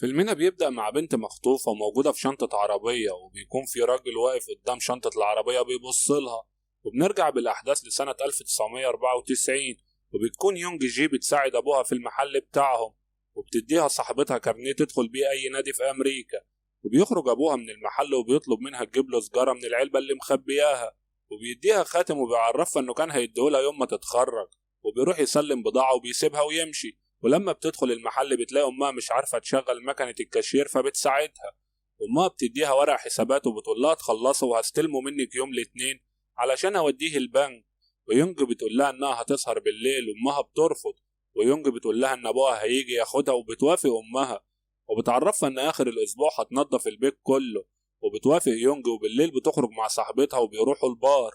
فيلمنا بيبدأ مع بنت مخطوفة وموجودة في شنطة عربية، وبيكون في راجل واقف قدام شنطة العربية بيبص لها. وبنرجع بالأحداث لسنة 1994، وبتكون يونج جي بتساعد أبوها في المحل بتاعهم، وبتديها صاحبتها كارنيه تدخل بيه أي نادي في أمريكا. وبيخرج أبوها من المحل وبيطلب منها تجيب له سجارة من العلبة اللي مخبياها، وبيديها خاتم وبيعرفها إنه كان هيديهولها يوم ما تتخرج. وبيروح يسلم بضاعة وبيسيبها ويمشي. ولما بتدخل المحل بتلاقي أمها مش عارفة تشغل مكنة الكاشير فبتساعدها. أمها بتديها ورق حسابات وبتقول لها تخلصه وهستلمه منك يوم الاثنين علشان أوديه البنك. ويونج بتقول لها إنها هتسهر بالليل، وأمها بترفض. ويونج بتقول لها إن أبوها هيجي ياخدها وبتوافق أمها، وبتعرفها إن آخر الأسبوع هتنضف البيت كله. وبتوافق يونج، وبالليل بتخرج مع صاحبتها وبيروحوا البار،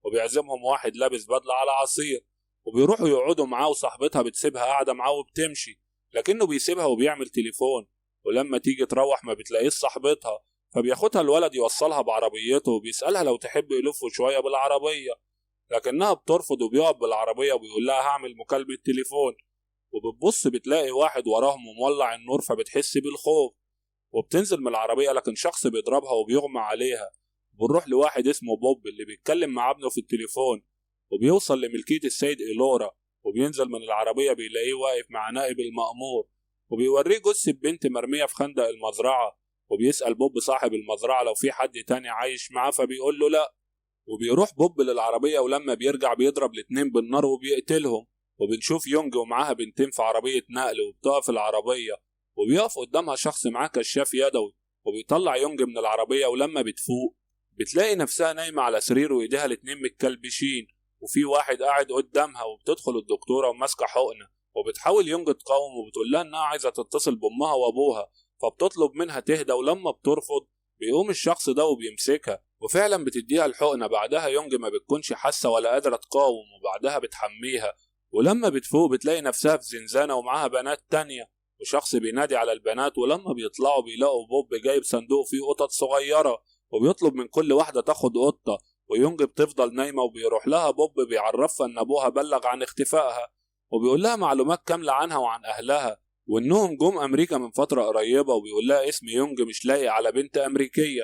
وبيعزمهم واحد لابس بدلة على عصير. وبيروحوا يقعدوا معاه، وصاحبتها بتسيبها قاعدة معاه وبتمشي، لكنه بيسيبها وبيعمل تليفون. ولما تيجي تروح ما بتلاقيش صاحبتها، فبياخدها الولد يوصلها بعربيته، وبيسألها لو تحب يلفوا شوية بالعربية، لكنها بترفض. وبيقعد بالعربية وبيقول لها هعمل مكالمة تليفون. وبتبص بتلاقي واحد وراهم ومولع النور، فبتحس بالخوف وبتنزل من العربية، لكن شخص بيضربها وبيغمى عليها. بنروح لواحد اسمه بوب اللي بيتكلم مع ابنه في التليفون، وبيوصل لملكية السيد إيلورا. وبينزل من العربية بيلاقيه واقف مع نائب المأمور، وبيوريه جثة بنت مرمية في خندق المزرعة. وبيسأل بوب صاحب المزرعة لو في حد تاني عايش معاه، فبيقول له لأ. وبيروح بوب للعربية، ولما بيرجع بيضرب الاتنين بالنار وبيقتلهم. وبنشوف يونج ومعاها بنتين في عربية نقل، وبتقف العربية وبيقف قدامها شخص معاه كشاف يدوي، وبيطلع يونج من العربية. ولما بتفوق بتلاقي نفسها نايمة على سرير وإيديها الاتنين متكلبشين، وفي واحد قاعد قدامها. وبتدخل الدكتورة وماسكة حقنة، وبتحاول يونج تقاوم وبتقول لها إنها عايزة تتصل بأمها وأبوها، فبتطلب منها تهدى. ولما بترفض بيقوم الشخص ده وبيمسكها، وفعلا بتديها الحقنة. بعدها يونج ما بتكونش حاسة ولا قادرة تقاوم، وبعدها بتحميها. ولما بتفوق بتلاقي نفسها في زنزانة ومعاها بنات تانية، وشخص بينادي على البنات. ولما بيطلعوا بيلاقوا بوب جايب صندوق فيه قطط صغيرة، وبيطلب من كل واحدة تاخد قطة. ويونج بتفضل نايمة، وبيروح لها بوب بيعرفها ان ابوها بلغ عن اختفائها، وبيقول لها معلومات كاملة عنها وعن اهلها، وانهم جم امريكا من فترة قريبة. وبيقول لها اسم يونج مش لايق على بنت امريكية،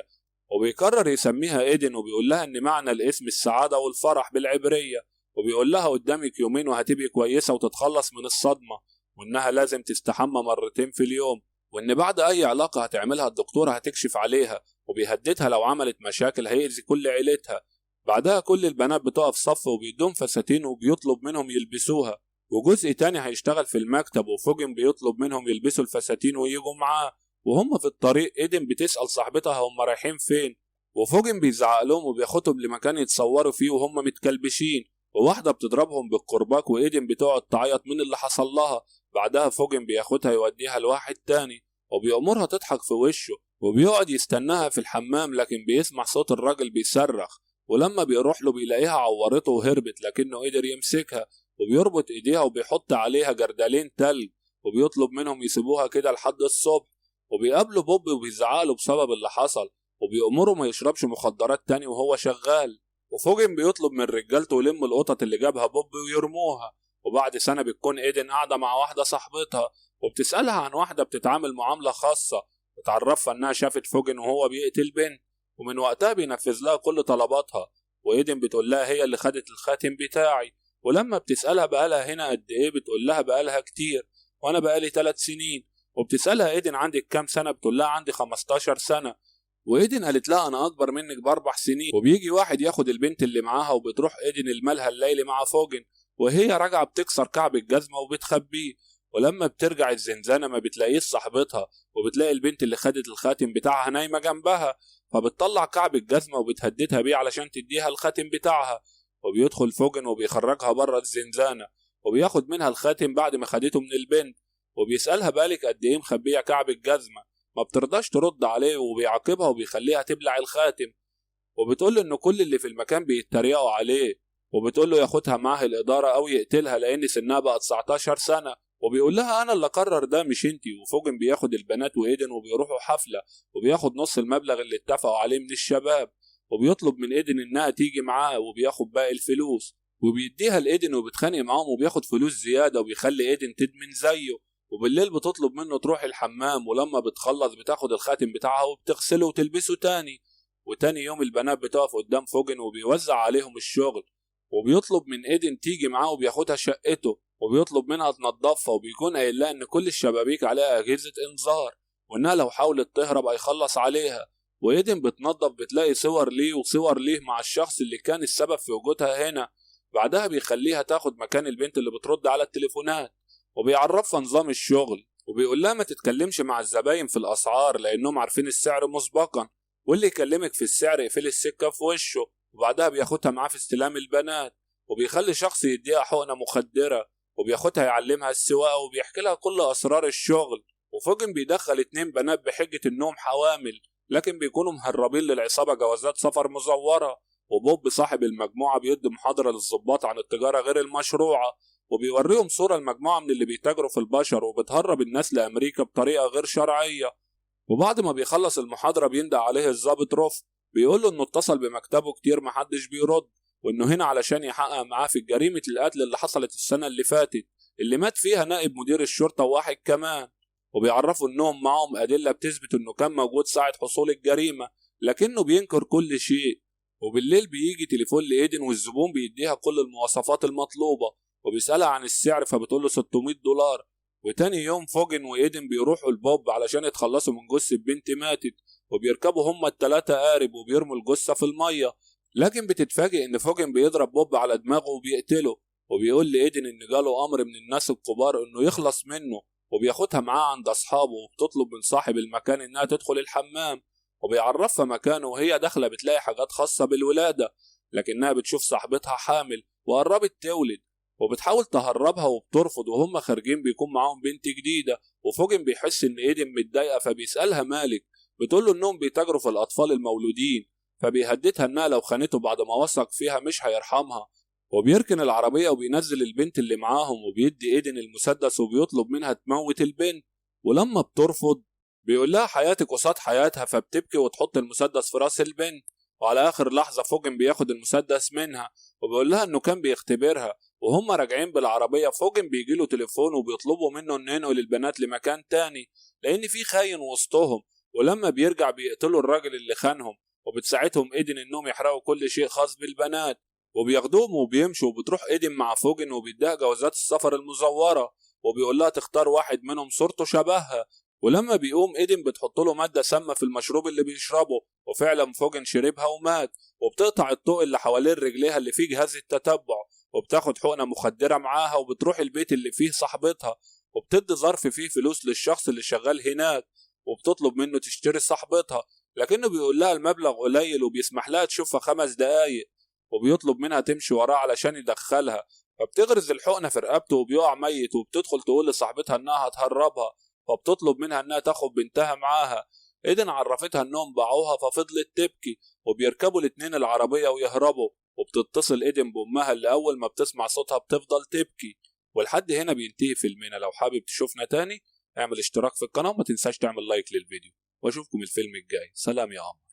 وبيقرر يسميها ايدن. وبيقول لها ان معنى الاسم السعادة والفرح بالعبرية. وبيقول لها قدامك يومين وهتبقي كويسة وتتخلص من الصدمة، وانها لازم تستحمى مرتين في اليوم، وان بعد اي علاقة هتعملها الدكتورة هتكشف عليها، وبيهددها لو عملت مشاكل هيأذي كل عيلتها. بعدها كل البنات بتقف صف، وبيدوم فساتين وبيطلب منهم يلبسوها. وجزء تاني هيشتغل في المكتب، وفوجن بيطلب منهم يلبسوا الفساتين ويجوا معاه. وهم في الطريق ايدن بتسأل صاحبتها هم رايحين فين، وفوجن بيزعق لهم وبياخدهم لمكان يتصوروا فيه وهم متكلبشين. وواحدة بتضربهم بالقرباك، وإيدن بتقعد تعيط من اللي حصل لها. بعدها فوجن بياخدها يوديها لواحد تاني، وبيأمرها تضحك في وشه، وبيقعد يستناها في الحمام، لكن بيسمع صوت الراجل بيصرخ. ولما بيروح له بيلاقيها عورته وهربت، لكنه قدر يمسكها وبيربط ايديها وبيحط عليها جردلين تلج، وبيطلب منهم يسيبوها كده لحد الصبح. وبيقابلوا بوب وبيزعقله بسبب اللي حصل، وبيأمره ما يشربش مخدرات تاني وهو شغال. وفوجن بيطلب من رجالته يلم القطط اللي جابها بوب ويرموها. وبعد سنة بتكون ايدن قاعدة مع واحدة صاحبتها، وبتسألها عن واحدة بتتعامل معاملة خاصة، وتعرفها انها شافت فوجن وهو بيقتل بنت، ومن وقتها بينفذ لها كل طلباتها. وايدن بتقول لها هي اللي خدت الخاتم بتاعي. ولما بتسألها بقالها هنا قد ايه، بتقول لها بقالها كتير، وانا بقالي 3 سنين. وبتسألها ايدن عندك كام سنة، بتقول لها عندي 15 سنة. وايدن قالت لها انا اكبر منك ب4 سنين. وبيجي واحد ياخد البنت اللي معاها، وبتروح ايدن الملهى الليلي مع فوجن، وهي راجعة بتكسر كعب الجزمة وبتخبيه. ولما بترجع الزنزانة ما بتلاقيش صاحبتها، وبتلاقي البنت اللي خدت الخاتم بتاعها نايمة جنبها، فبتطلع كعب الجزمة وبتهددها بيه علشان تديها الخاتم بتاعها. وبيدخل فوجن وبيخرجها بره الزنزانة، وبياخد منها الخاتم بعد ما خدته من البنت. وبيسألها بالك قد ايه مخبية كعب الجزمة، ما بترضاش ترد عليه، وبيعاقبها وبيخليها تبلع الخاتم. وبتقول له ان كل اللي في المكان بيتريقوا عليه، وبتقول له ياخدها معاه الإدارة أو يقتلها لأن سنها بقى 19 سنة. وبيقول لها أنا اللي قرر ده مش انتي. وفوجن بياخد البنات وإيدن وبيروحوا حفلة، وبياخد نص المبلغ اللي اتفقوا عليه من الشباب، وبيطلب من إيدن إنها تيجي معاه، وبياخد باقي الفلوس وبيديها لإيدن، وبيتخانق معاهم وبياخد فلوس زيادة، وبيخلي إيدن تدمن زيه. وبالليل بتطلب منه تروح الحمام، ولما بتخلص بتاخد الخاتم بتاعها وبتغسله وتلبسه تاني. وتاني يوم البنات بتقف قدام فوجن وبيوزع عليهم الشغل، وبيطلب من ايدن تيجي معاه وبياخدها شقته، وبيطلب منها تنظفها، وبيكون قايل لها ان كل الشبابيك عليها اجهزة انذار، وانها لو حاولت تهرب هيخلص عليها. وايدن بتنظف بتلاقي صور ليه وصور ليه مع الشخص اللي كان السبب في وجودها هنا. بعدها بيخليها تاخد مكان البنت اللي بترد على التليفونات، وبيعرفها نظام الشغل، وبيقول لها ما تتكلمش مع الزباين في الاسعار لانهم عارفين السعر مسبقا، واللي يكلمك في السعر يقفل السكه في وشه. وبعدها بياخدها معاه في استلام البنات، وبيخلي شخص يديها حقنه مخدره، وبياخدها يعلمها السواقه، وبيحكي لها كل اسرار الشغل. وفوجن بيدخل 2 بنات بحجه انهم حوامل، لكن بيكونوا مهربين للعصابه جوازات سفر مزوره. وبوب صاحب المجموعه بيدي محاضره للضباط عن التجاره غير المشروعه، وبيوريهم صورة المجموعة من اللي بيتاجروا في البشر وبتهرب الناس لأمريكا بطريقة غير شرعية. وبعد ما بيخلص المحاضرة بيندى عليه الضابط روف، بيقول له إنه اتصل بمكتبه كتير محدش بيرد، وإنه هنا علشان يحقق معاه في جريمة القتل اللي حصلت السنة اللي فاتت، اللي مات فيها نائب مدير الشرطة وواحد كمان. وبيعرفوا إنهم معهم أدلة بتثبت إنه كان موجود ساعة حصول الجريمة، لكنه بينكر كل شيء. وبالليل بيجي تليفون لإيدن والزبون بيديها كل المواصفات المطلوبة، وبيسألها عن السعر فبتقول له $600. وتاني يوم فوجن وإيدن بيروحوا البوب علشان يتخلصوا من جثة بنت ماتت، وبيركبوا هما ال3 قارب وبيرموا الجثة في المية. لكن بتتفاجئ إن فوجن بيضرب بوب على دماغه وبيقتله، وبيقول لإيدن إن جاله أمر من الناس الكبار إنه يخلص منه، وبياخدها معاه عند أصحابه، وبتطلب من صاحب المكان إنها تدخل الحمام، وبيعرفها مكانه. وهي داخلة بتلاقي حاجات خاصة بالولادة، لكنها بتشوف صاحبتها حامل وقربت تولد، وبتحاول تهربها وبترفض. وهم خارجين بيكون معاهم بنت جديدة، وفوجن بيحس ان ايدن متضايقة فبيسألها مالك، بتقول له انهم بيتاجروا في الاطفال المولودين، فبيهددها انها لو خانته بعد ما وثق فيها مش هيرحمها. وبيركن العربية وبينزل البنت اللي معاهم، وبيدي ايدن المسدس وبيطلب منها تموت البنت. ولما بترفض بيقول لها حياتك قصاد حياتها، فبتبكي وتحط المسدس في راس البنت. وعلى اخر لحظة فوجن بياخد المسدس منها، وبيقول لها انه كان بيختبرها. وهم راجعين بالعربية فوجن بيجيله تليفون وبيطلبوا منه انه ينقل البنات لمكان تاني لان في خاين وسطهم. ولما بيرجع بيقتلوا الراجل اللي خانهم، وبتساعدهم ايدن انهم يحرقوا كل شيء خاص بالبنات، وبياخدوهم وبيمشوا. وبتروح ايدن مع فوجن وبيديها جوازات السفر المزورة، وبيقول لها تختار واحد منهم صورته شبهها. ولما بيقوم ايدن بتحط له مادة سامة في المشروب اللي بيشربه، وفعلا فوجن شربها ومات. وبتقطع الطوق اللي حوالين رجليها اللي فيه جهاز التتبع، وبتاخد حقنة مخدرة معاها، وبتروح البيت اللي فيه صاحبتها، وبتدي ظرف فيه فلوس للشخص اللي شغال هناك، وبتطلب منه تشتري صاحبتها، لكنه بيقول لها المبلغ قليل وبيسمح لها تشوفها 5 دقايق، وبيطلب منها تمشي وراه علشان يدخلها. فبتغرز الحقنة في رقبته وبيقع ميت، وبتدخل تقول لصاحبتها انها هتهربها، فبتطلب منها انها تاخد بنتها معاها. ايدن عرفتها انهم باعوها ففضلت تبكي، وبيركبوا الاتنين العربية ويهربوا. وبتتصل ايدن بامها اللي اول ما بتسمع صوتها بتفضل تبكي. ولحد هنا بينتهي فيلمنا. لو حابب تشوفنا تاني اعمل اشتراك في القناة وما تنساش تعمل لايك للفيديو، واشوفكم الفيلم الجاي. سلام يا عمر.